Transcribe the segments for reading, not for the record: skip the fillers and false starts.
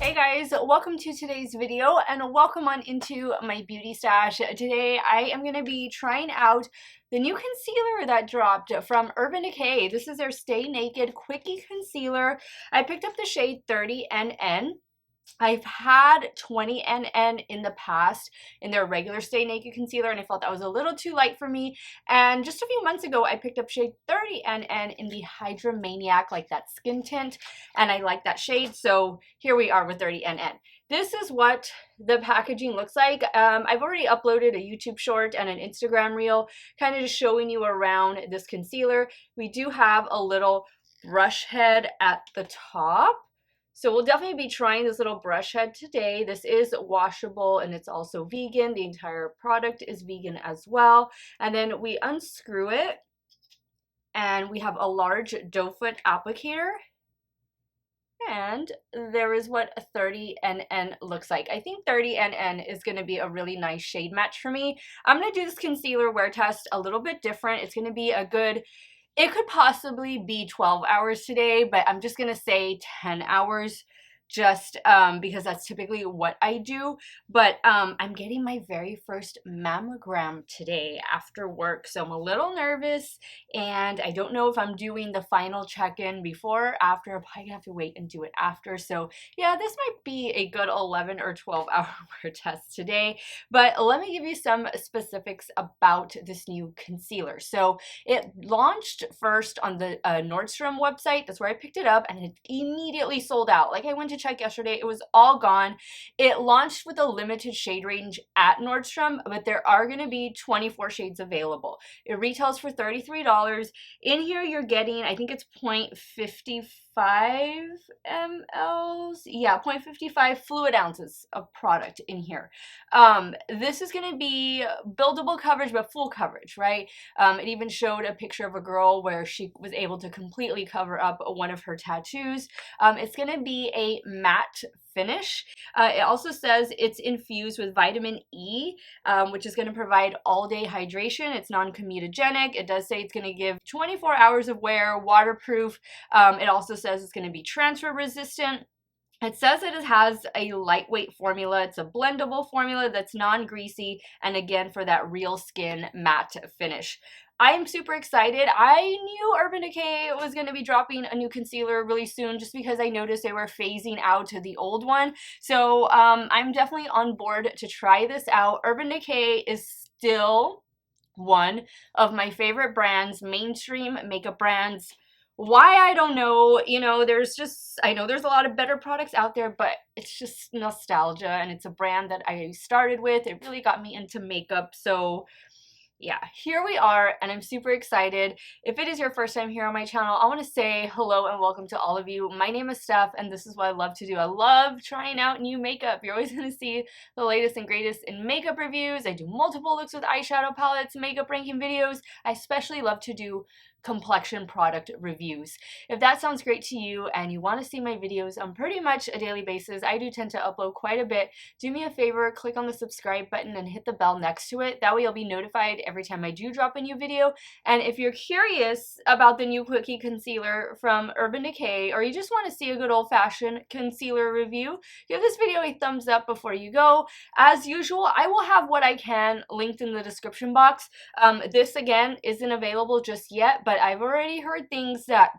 Hey guys, welcome to today's video and welcome on into my beauty stash. Today I am going to be trying out the new concealer that dropped from Urban Decay. This is their Stay Naked Quickie Concealer. I picked up the shade 30NN. I've had 20NN in the past in their regular Stay Naked concealer and I felt that was a little too light for me. And just a few months ago, I picked up shade 30NN in the Hydra-Maniac, like that skin tint, and I like that shade. So here we are with 30NN. This is what the packaging looks like. I've already uploaded a YouTube short and an Instagram reel, kind of just showing you around this concealer. We do have a little brush head at the top. So we'll definitely be trying this little brush head today. This is washable and it's also vegan. The entire product is vegan as well. And then we unscrew it and we have a large doe foot applicator. And there is what a 30NN looks like. I think 30NN is going to be a really nice shade match for me. I'm going to do this concealer wear test a little bit different. It's going to be a good... It could possibly be 12 hours today, but I'm just going to say 10 hours just because that's typically what I do. But I'm getting my very first mammogram today after work, so I'm a little nervous and I don't know if I'm doing the final check-in before or after. I'm probably gonna have to wait and do it after. So yeah, this might be a good 11 or 12 hour wear test today. But let me give you some specifics about this new concealer. So it launched first on the Nordstrom website. That's where I picked it up and it immediately sold out. Like I went to check yesterday, it was all gone. It launched with a limited shade range at Nordstrom, but there are going to be 24 shades available. It retails for $33. In here you're getting, I think it's 0.55 mLs. Yeah, 0.55 fluid ounces of product in here. This is going to be buildable coverage, but full coverage, right? It even showed a picture of a girl where she was able to completely cover up one of her tattoos. It's going to be a matte finish. It also says it's infused with vitamin E, which is going to provide all-day hydration. It's non-comedogenic. It does say it's going to give 24 hours of wear, waterproof. It also says it's going to be transfer resistant. It says that it has a lightweight formula. It's a blendable formula that's non-greasy, and again, for that real skin matte finish. I am super excited. I knew Urban Decay was going to be dropping a new concealer really soon just because I noticed they were phasing out the old one. So I'm definitely on board to try this out. Urban Decay is still one of my favorite brands, mainstream makeup brands. Why, I don't know. You know, I know there's a lot of better products out there, but it's just nostalgia, and it's a brand that I started with. It really got me into makeup, so yeah, here we are, and I'm super excited. If it is your first time here on my channel, I want to say hello and welcome to all of you. My name is Steph, and this is what I love to do. I love trying out new makeup. You're always going to see the latest and greatest in makeup reviews. I do multiple looks with eyeshadow palettes, makeup ranking videos. I especially love to do complexion product reviews. If that sounds great to you and you want to see my videos on pretty much a daily basis, I do tend to upload quite a bit. Do me a favor, click on the subscribe button and hit the bell next to it. That way you'll be notified every time I do drop a new video. And if you're curious about the new Quickie concealer from Urban Decay, or you just want to see a good old-fashioned concealer review, give this video a thumbs up before you go. As usual, I will have what I can linked in the description box. This again isn't available just yet, but I've already heard things that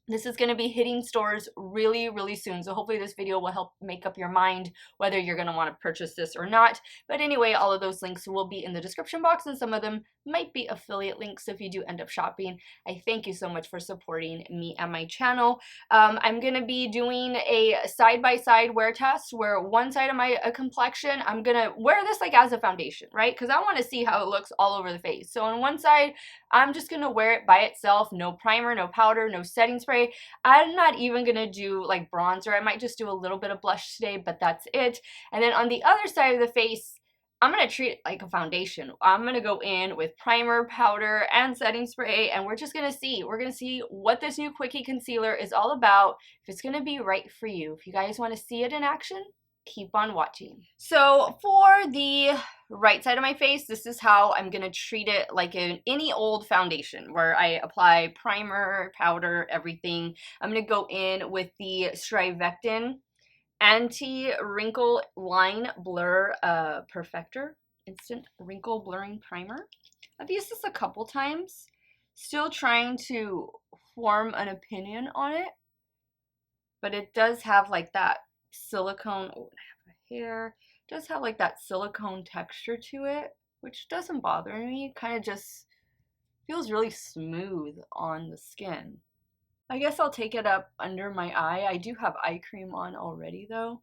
this is going to be hitting stores really, really soon. So hopefully this video will help make up your mind whether you're going to want to purchase this or not. But anyway, all of those links will be in the description box, and some of them might be affiliate links if you do end up shopping. I thank you so much for supporting me and my channel. I'm going to be doing a side-by-side wear test where one side of my complexion, I'm going to wear this like as a foundation, right? Because I want to see how it looks all over the face. So on one side, I'm just going to wear it by itself. No primer, no powder, no setting spray. I'm not even going to do like bronzer. I might just do a little bit of blush today, but that's it. And then on the other side of the face, I'm going to treat it like a foundation. I'm going to go in with primer, powder, and setting spray, and we're just going to see. We're going to see what this new Quickie concealer is all about, if it's going to be right for you. If you guys want to see it in action, keep on watching. So for the right side of my face, this is how I'm going to treat it, like in any old foundation where I apply primer, powder, everything. I'm going to go in with the Strivectin Anti-Wrinkle Line Blur Perfector Instant Wrinkle Blurring Primer. I've used this a couple times. Still trying to form an opinion on it. But it does have like that silicone, oh, I have a hair. It does have like that silicone texture to it, which doesn't bother me. Kind of just feels really smooth on the skin. I guess I'll take it up under my eye. I do have eye cream on already though.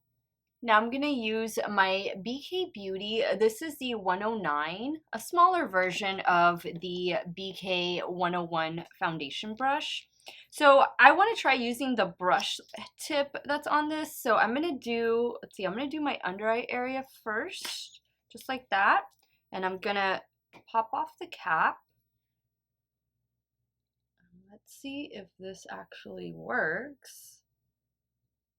Now I'm going to use my BK Beauty. This is the 109, a smaller version of the BK 101 foundation brush. So I want to try using the brush tip that's on this. So I'm going to do, let's see, I'm going to do my under eye area first, just like that. And I'm going to pop off the cap. Let's see if this actually works.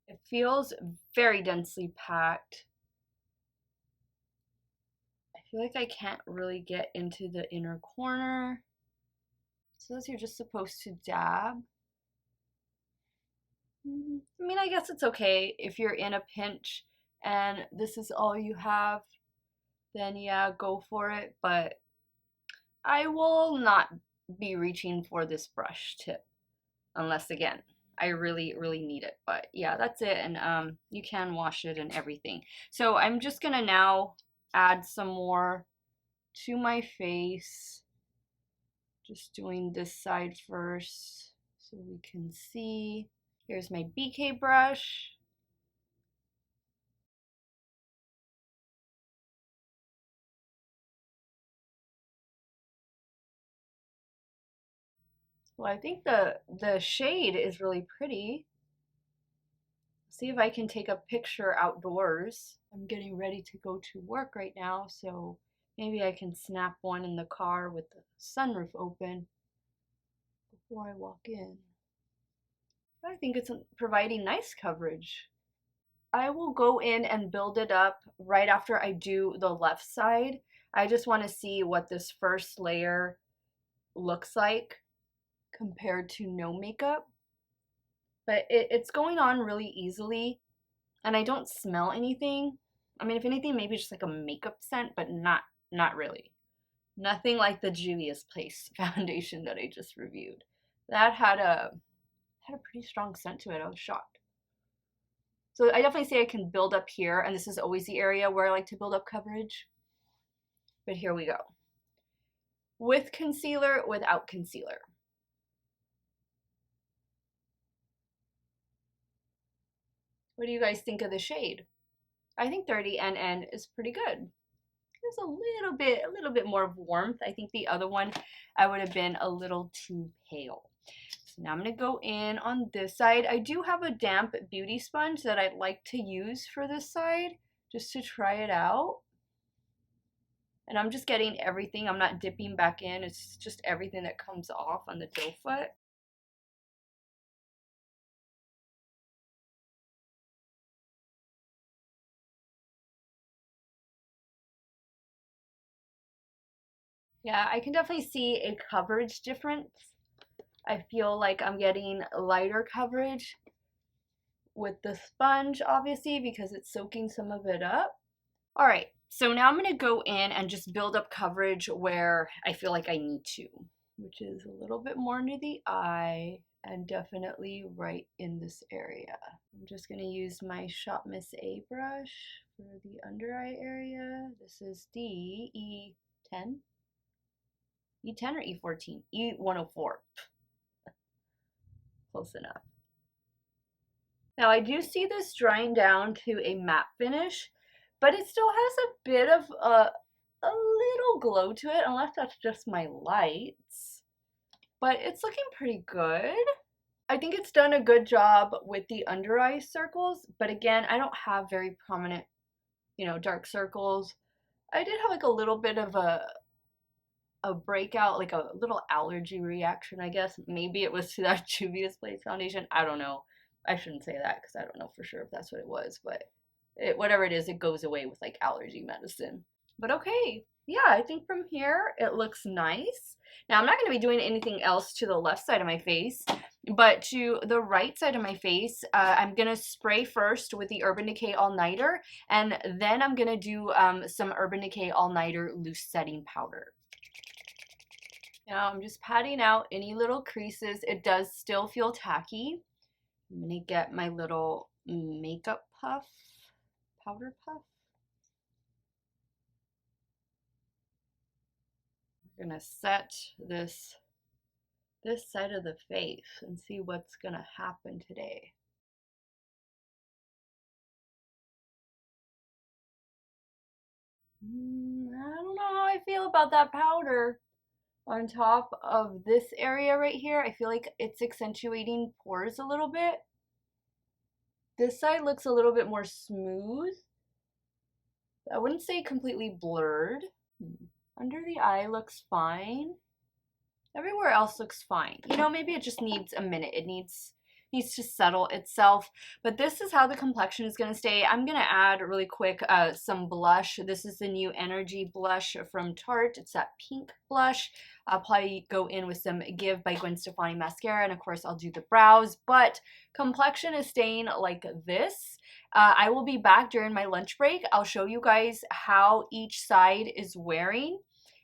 It feels very densely packed. I feel like I can't really get into the inner corner. So you're just supposed to dab. I mean, I guess it's okay if you're in a pinch and this is all you have, then yeah, go for it. But I will not be reaching for this brush tip unless, again, I really, really need it. But yeah, that's it. And you can wash it and everything. So I'm just gonna now add some more to my face. Just doing this side first so we can see. Here's my BK brush. Well, I think the shade is really pretty. See if I can take a picture outdoors. I'm getting ready to go to work right now, so maybe I can snap one in the car with the sunroof open before I walk in. I think it's providing nice coverage. I will go in and build it up right after I do the left side. I just want to see what this first layer looks like compared to no makeup. But it's going on really easily, and I don't smell anything. I mean, if anything, maybe just like a makeup scent, but not really. Nothing like the Juvia's Place foundation that I just reviewed. That had a pretty strong scent to it. I was shocked. So I definitely say I can build up here, and this is always the area where I like to build up coverage. But here we go. With concealer, without concealer. What do you guys think of the shade? I think 30NN is pretty good. There's a little bit more of warmth. I think the other one I would have been a little too pale. So now I'm going to go in on this side. I do have a damp beauty sponge that I'd like to use for this side just to try it out. And I'm just getting everything. I'm not dipping back in. It's just everything that comes off on the doe foot. Yeah, I can definitely see a coverage difference. I feel like I'm getting lighter coverage with the sponge, obviously, because it's soaking some of it up. All right, so now I'm going to go in and just build up coverage where I feel like I need to, which is a little bit more near the eye and definitely right in this area. I'm just going to use my Shop Miss A brush for the under eye area. This is the E10. E10 or E14? E104. Close enough. Now I do see this drying down to a matte finish, but it still has a bit of a little glow to it, unless that's just my lights. But it's looking pretty good. I think it's done a good job with the under eye circles, but again, I don't have very prominent, dark circles. I did have like a little bit of a breakout, like a little allergy reaction, I guess. Maybe it was to that Juvia's Place foundation. I don't know. I shouldn't say that because I don't know for sure if that's what it was, but whatever it is, it goes away with like allergy medicine. But okay, yeah, I think from here it looks nice. Now I'm not going to be doing anything else to the left side of my face. But to the right side of my face, I'm going to spray first with the Urban Decay All Nighter, and then I'm going to do some Urban Decay All Nighter Loose Setting Powder. Now I'm just patting out any little creases. It does still feel tacky. I'm going to get my little makeup puff, powder puff. I'm going to set this side of the face and see what's going to happen today. I don't know how I feel about that powder on top of this area right here. I feel like it's accentuating pores a little bit. This side looks a little bit more smooth. I wouldn't say completely blurred. Under the eye looks fine. Everywhere else looks fine. You know, maybe it just needs a minute. It needs to settle itself. But this is how the complexion is going to stay. I'm going to add really quick some blush. This is the new Energy blush from Tarte. It's that pink blush. I'll probably go in with some Give by Gwen Stefani mascara, and of course I'll do the brows. But complexion is staying like this. I will be back during my lunch break. I'll show you guys how each side is wearing.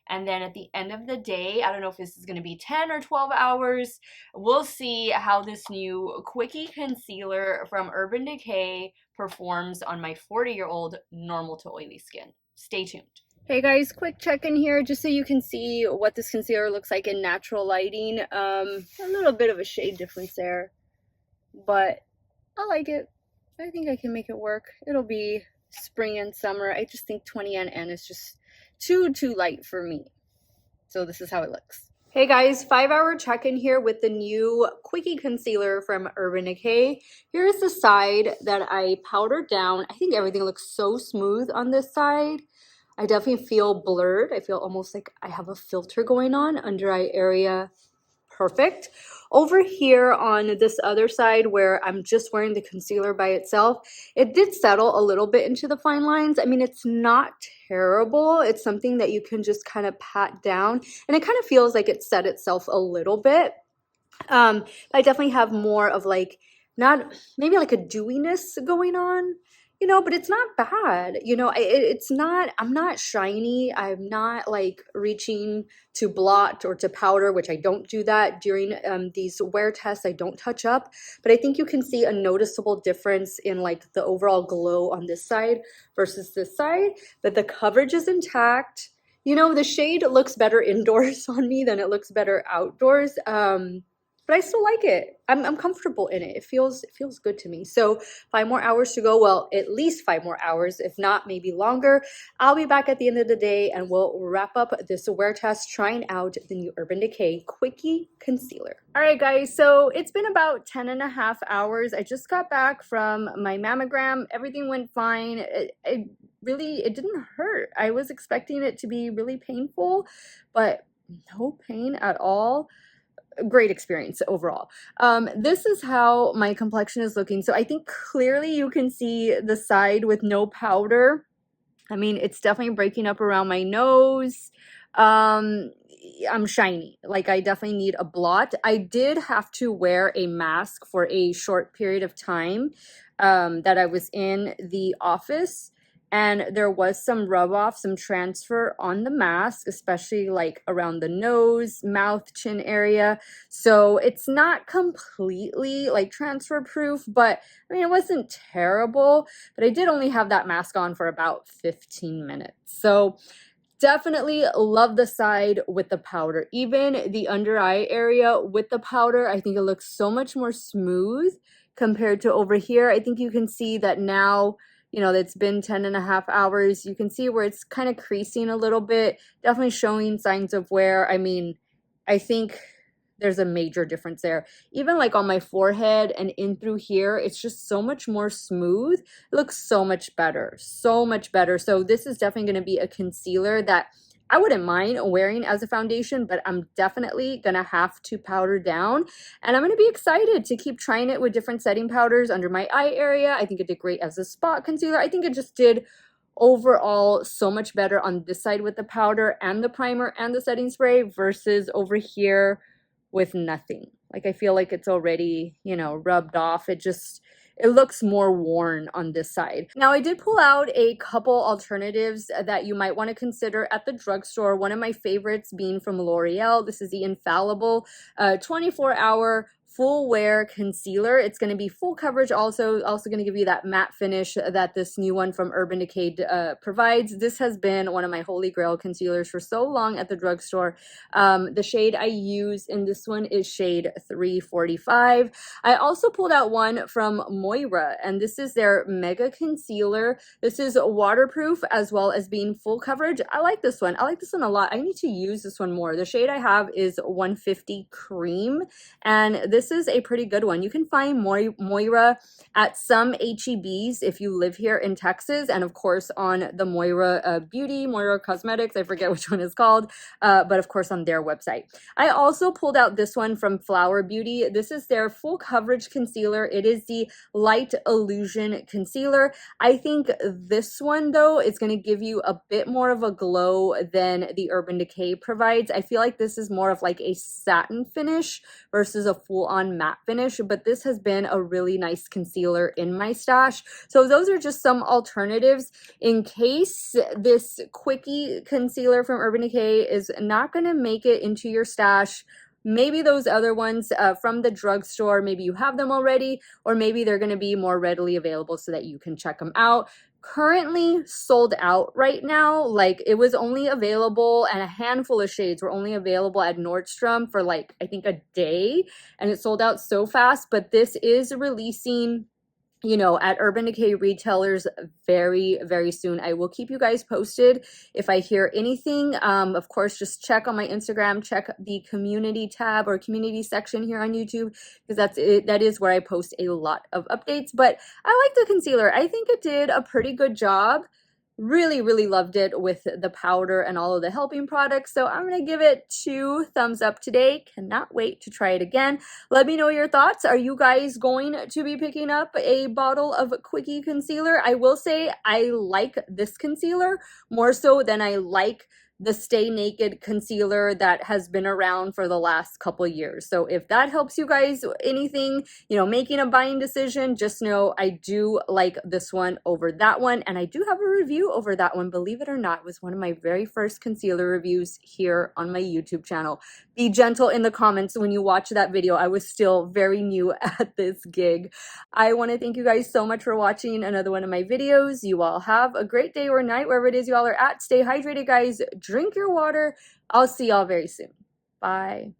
And then at the end of the day, I don't know if this is going to be 10 or 12 hours, we'll see how this new Quickie concealer from Urban Decay performs on my 40-year-old normal to oily skin. Stay tuned. Hey guys, quick check-in here just so you can see what this concealer looks like in natural lighting. A little bit of a shade difference there, but I like it. I think I can make it work. It'll be spring and summer. I just think 20 NN is just too light for me. So this is how it looks. Hey guys, 5-hour check-in here with the new Quickie concealer from Urban Decay. Here's the side that I powdered down. I think everything looks so smooth on this side. I definitely feel blurred. I feel almost like I have a filter going on. Under eye area, perfect. Over here on this other side where I'm just wearing the concealer by itself, it did settle a little bit into the fine lines. I mean, it's not terrible. It's something that you can just kind of pat down, and it kind of feels like it set itself a little bit. I definitely have more of like, not maybe like a dewiness going on, you know, but it's not bad. You know, it's not, I'm not shiny. I'm not like reaching to blot or to powder, which I don't do that during these wear tests. I don't touch up, but I think you can see a noticeable difference in like the overall glow on this side versus this side, but the coverage is intact. You know, the shade looks better indoors on me than it looks better outdoors. But I still like it. I'm comfortable in it. It feels good to me. So 5 more hours to go. Well, at least 5 more hours, if not maybe longer. I'll be back at the end of the day and we'll wrap up this wear test trying out the new Urban Decay Quickie concealer. All right, guys. So it's been about 10.5 hours. I just got back from my mammogram. Everything went fine. It didn't hurt. I was expecting it to be really painful, but no pain at all. Great experience overall. This is how my complexion is looking. So I think clearly you can see the side with no powder. I mean, it's definitely breaking up around my nose. I'm shiny. Like, I definitely need a blot. I did have to wear a mask for a short period of time that I was in the office. And there was some rub off, some transfer on the mask, especially like around the nose, mouth, chin area. So it's not completely like transfer proof, but I mean, it wasn't terrible, but I did only have that mask on for about 15 minutes. So definitely love the side with the powder. Even the under eye area with the powder, I think it looks so much more smooth compared to over here. I think you can see that now, you know, it's been 10.5 hours. You can see where it's kind of creasing a little bit, definitely showing signs of wear. I mean, I think there's a major difference there. Even like on my forehead and in through here, it's just so much more smooth. It looks so much better, so much better. So this is definitely going to be a concealer that I wouldn't mind wearing as a foundation, but I'm definitely going to have to powder down. And I'm going to be excited to keep trying it with different setting powders under my eye area. I think it did great as a spot concealer. I think it just did overall so much better on this side with the powder and the primer and the setting spray versus over here with nothing. Like I feel like it's already, you know, rubbed off. It looks more worn on this side. Now, I did pull out a couple alternatives that you might want to consider at the drugstore. One of my favorites being from L'Oreal. This is the Infallible 24-hour full wear concealer. It's going to be full coverage, also going to give you that matte finish that this new one from Urban Decay provides. This has been one of my holy grail concealers for so long at the drugstore. The shade I use in this one is shade 345. I also pulled out one from Moira, and this is their Mega Concealer. This is waterproof as well as being full coverage. I like this one. I like this one a lot. I need to use this one more. The shade I have is 150 Cream, and this is a pretty good one. You can find Moira at some HEBs if you live here in Texas, and of course on the Moira Beauty, Moira Cosmetics, I forget which one is called, but of course on their website. I also pulled out this one from Flower Beauty. This is their full coverage concealer. It is the Light Illusion Concealer. I think this one though is going to give you a bit more of a glow than the Urban Decay provides. I feel like this is more of like a satin finish versus a full-on matte finish, but this has been a really nice concealer in my stash. So those are just some alternatives in case this Quickie concealer from Urban Decay is not going to make it into your stash. Maybe those other ones from the drugstore, maybe you have them already, or maybe they're going to be more readily available so that you can check them out. Currently sold out right now. Like, it was only available, and a handful of shades were only available at Nordstrom for like, I think a day, and it sold out so fast. But this is releasing, you know, at Urban Decay retailers very, very soon. I will keep you guys posted if I hear anything. Of course, just check on my Instagram, check the community tab or community section here on YouTube, because that is where I post a lot of updates. But I like the concealer. I think it did a pretty good job. Really, really loved it with the powder and all of the helping products. So I'm going to give it 2 thumbs up today. Cannot wait to try it again. Let me know your thoughts. Are you guys going to be picking up a bottle of Quickie concealer? I will say I like this concealer more so than I like the Stay Naked concealer that has been around for the last couple years. So if that helps you guys anything, you know, making a buying decision, just know I do like this one over that one. And I do have a review over that one. Believe it or not, it was one of my very first concealer reviews here on my YouTube channel. Be gentle in the comments when you watch that video. I was still very new at this gig. I want to thank you guys so much for watching another one of my videos. You all have a great day or night, wherever it is you all are at. Stay hydrated, guys. Drink your water. I'll see y'all very soon. Bye.